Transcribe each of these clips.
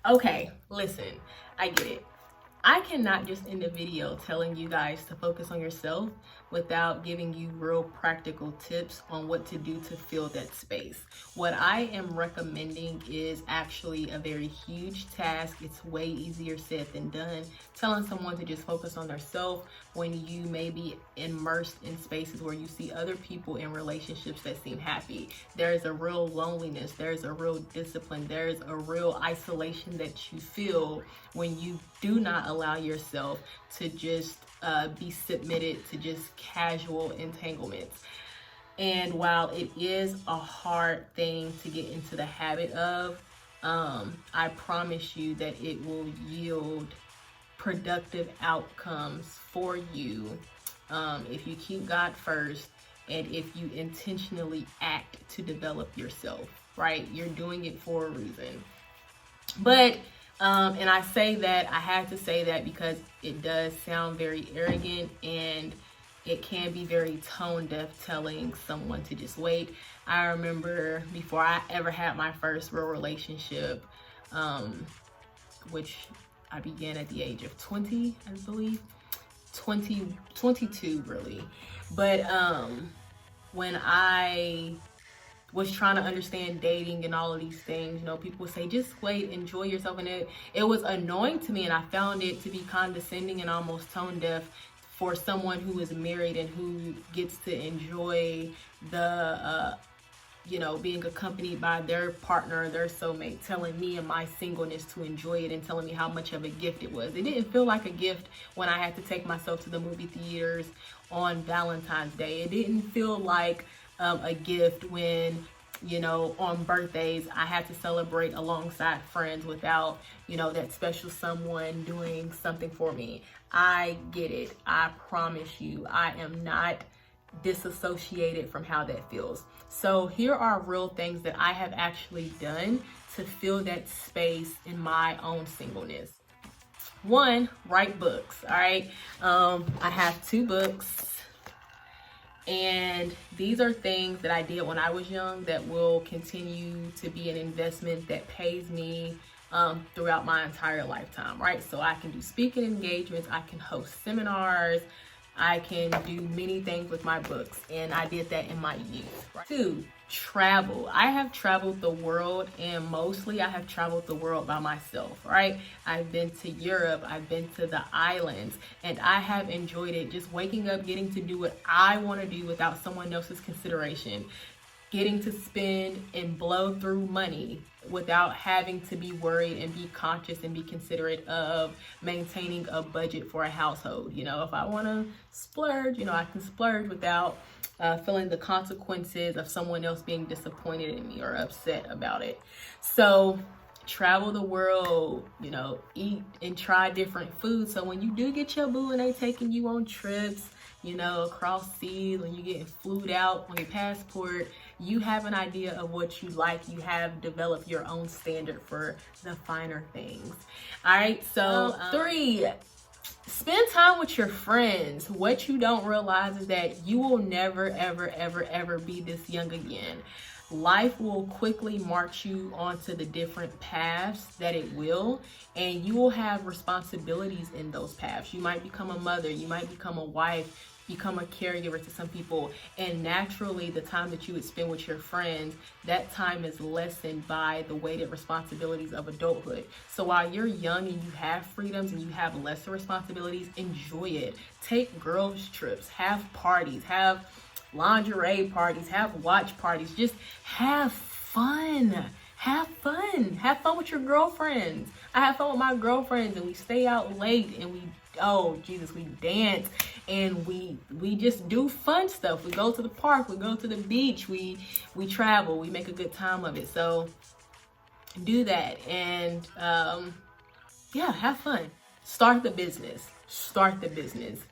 Okay, listen, I get it. I cannot just end the video telling you guys to focus on yourself without giving you real practical tips on what to do to fill that space. What I am recommending is actually a very huge task. It's way easier said than done. Telling someone to just focus on themselves when you may be immersed in spaces where you see other people in relationships that seem happy. There is a real loneliness, there's a real discipline, there's a real isolation that you feel when you do not allow yourself to just be submitted to just casual entanglements. And while it is a hard thing to get into the habit of, I promise you that it will yield productive outcomes for you if you keep God first and if you intentionally act to develop yourself, right? You're doing it for a reason. But and I say that, I had to say that because it does sound very arrogant and it can be very tone deaf telling someone to just wait. I remember before I ever had my first real relationship, which I began at the age of 20, I believe, 22 really. But when I was trying to understand dating and all of these things, you know, people would say, just wait, enjoy yourself. And it was annoying to me, and I found it to be condescending and almost tone deaf for someone who is married and who gets to enjoy the, you know, being accompanied by their partner, their soulmate, telling me in my singleness to enjoy it and telling me how much of a gift it was. It didn't feel like a gift when I had to take myself to the movie theaters on Valentine's Day. It didn't feel like a gift when, you know, on birthdays I had to celebrate alongside friends without, you know, that special someone doing something for me. I get it. I promise you, I am not disassociated from how that feels. So here are real things that I have actually done to fill that space in my own singleness. One, write books. All right. I have 2 books. And these are things that I did when I was young that will continue to be an investment that pays me throughout my entire lifetime, right? So I can do speaking engagements, I can host seminars, I can do many things with my books, and I did that in my youth. Right? 2, travel. I have traveled the world, and mostly I have traveled the world by myself, right? I've been to Europe, I've been to the islands, and I have enjoyed it. Just waking up, getting to do what I want to do without someone else's consideration, getting to spend and blow through money without having to be worried and be conscious and be considerate of maintaining a budget for a household. You know, if I want to splurge, you know, I can splurge without feeling the consequences of someone else being disappointed in me or upset about it. So travel the world, you know, eat and try different foods. So when you do get your boo and they taking you on trips, you know, across seas, when you getting flued out on your passport, you have an idea of what you like. You have developed your own standard for the finer things. All right, so 3, spend time with your friends. What you don't realize is that you will never, ever, ever, ever be this young again. Life will quickly march you onto the different paths that it will, and you will have responsibilities in those paths. You might become a mother, you might become a wife, become a caregiver to some people, and naturally the time that you would spend with your friends, that time is lessened by the weighted responsibilities of adulthood. So while you're young and you have freedoms and you have lesser responsibilities, enjoy it. Take girls trips, have parties, have lingerie parties, have watch parties, just have fun. Have fun with your girlfriends. I have fun with my girlfriends, and we stay out late, and we dance, and we just do fun stuff. We go to the park, we go to the beach, we travel, we make a good time of it. So do that, and yeah, have fun. Start the business,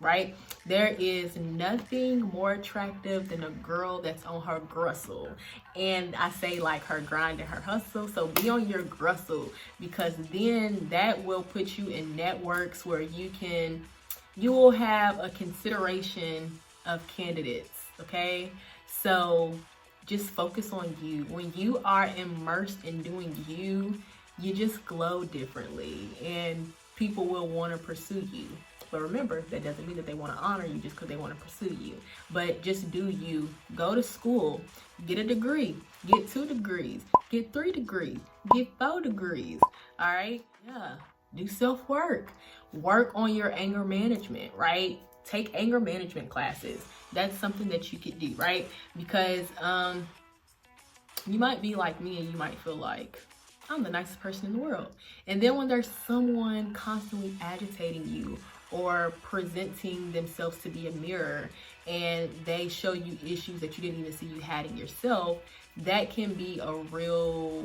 right? There is nothing more attractive than a girl that's on her grustle. And I say like her grind and her hustle. So be on your grustle, because then that will put you in networks where you will have a consideration of candidates, okay? So just focus on you. When you are immersed in doing you, you just glow differently and people will want to pursue you. But remember, that doesn't mean that they want to honor you just because they want to pursue you. But just do you. Go to school, get a degree, get 2 degrees, get 3 degrees, get 4 degrees. All right? Yeah. Do self-work. Work on your anger management, right? Take anger management classes. That's something that you could do, right? Because you might be like me and you might feel like, I'm the nicest person in the world. And then when there's someone constantly agitating you or presenting themselves to be a mirror and they show you issues that you didn't even see you had in yourself, that can be a real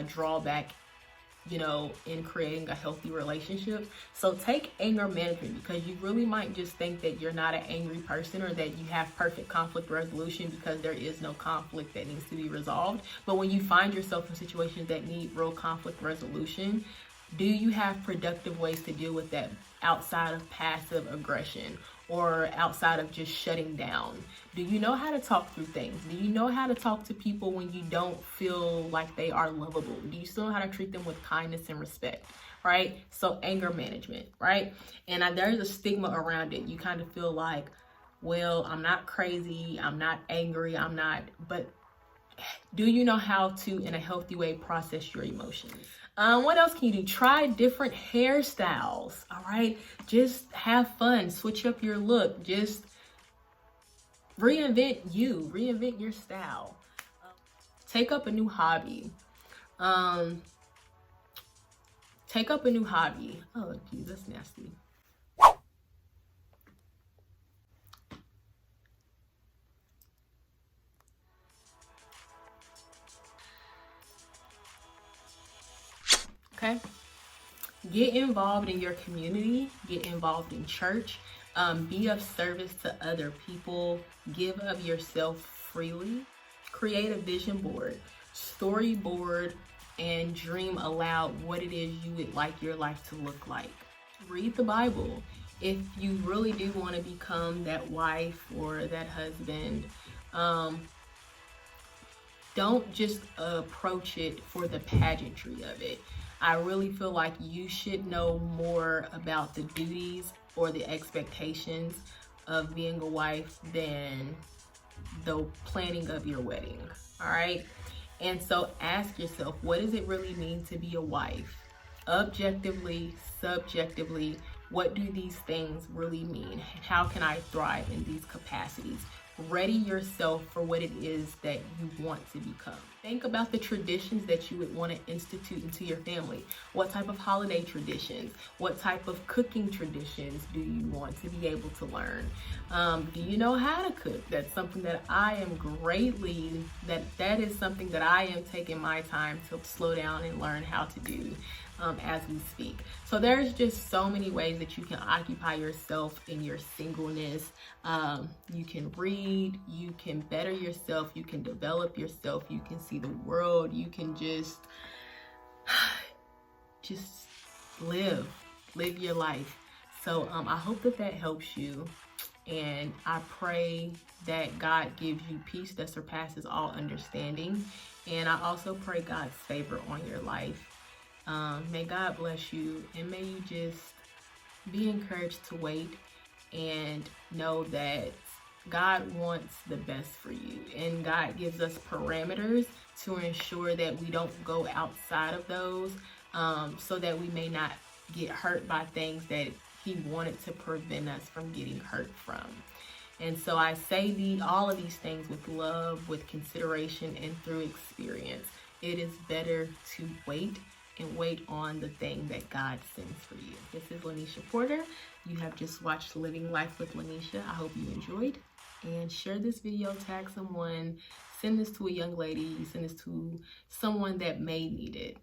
drawback, you know, in creating a healthy relationship. So take anger management, because you really might just think that you're not an angry person or that you have perfect conflict resolution, because there is no conflict that needs to be resolved. But when you find yourself in situations that need real conflict resolution, do you have productive ways to deal with that outside of passive aggression or outside of just shutting down? Do you know how to talk through things? Do you know how to talk to people when you don't feel like they are lovable? Do you still know how to treat them with kindness and respect, right? So anger management, right? And there's a stigma around it. You kind of feel like, well, I'm not crazy, I'm not angry, but do you know how to, in a healthy way, process your emotions? What else can you do? Try different hairstyles, all right? Just have fun, switch up your look, just reinvent your style. Take up a new hobby. Take up a new hobby. Oh, geez, that's nasty. Okay. Get involved in your community, get involved in church, be of service to other people, give of yourself freely, create a vision board, storyboard, and dream aloud what it is you would like your life to look like. Read the Bible. If you really do want to become that wife or that husband, don't just approach it for the pageantry of it. I really feel like you should know more about the duties or the expectations of being a wife than the planning of your wedding, all right? And so ask yourself, what does it really mean to be a wife? Objectively, subjectively, what do these things really mean? How can I thrive in these capacities? Ready yourself for what it is that you want to become. Think about the traditions that you would want to institute into your family. What type of holiday traditions? What type of cooking traditions do you want to be able to learn? Do you know how to cook? That's something that I am that is something that I am taking my time to slow down and learn how to do as we speak. So there's just so many ways that you can occupy yourself in your singleness. You can read, you can better yourself, you can develop yourself, you can see the world, you can just live your life. So I hope that helps you, and I pray that God gives you peace that surpasses all understanding, and I also pray God's favor on your life. May God bless you, and may you just be encouraged to wait and know that God wants the best for you, and God gives us parameters to ensure that we don't go outside of those, so that we may not get hurt by things that He wanted to prevent us from getting hurt from. And so I say all of these things with love, with consideration, and through experience. It is better to wait and wait on the thing that God sends for you. This is Lanisha Porter. You have just watched Living Life with Lanisha. I hope you enjoyed, and share this video, tag someone, send this to a young lady, send this to someone that may need it,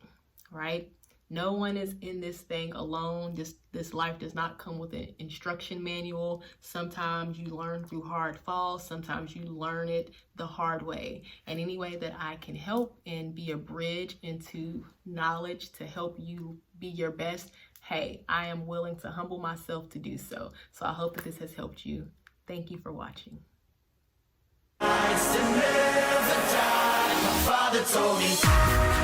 right? No one is in this thing alone. This life does not come with an instruction manual. Sometimes you learn through hard falls. Sometimes you learn it the hard way. And any way that I can help and be a bridge into knowledge to help you be your best, hey, I am willing to humble myself to do so. So I hope that this has helped you. Thank you for watching. told me.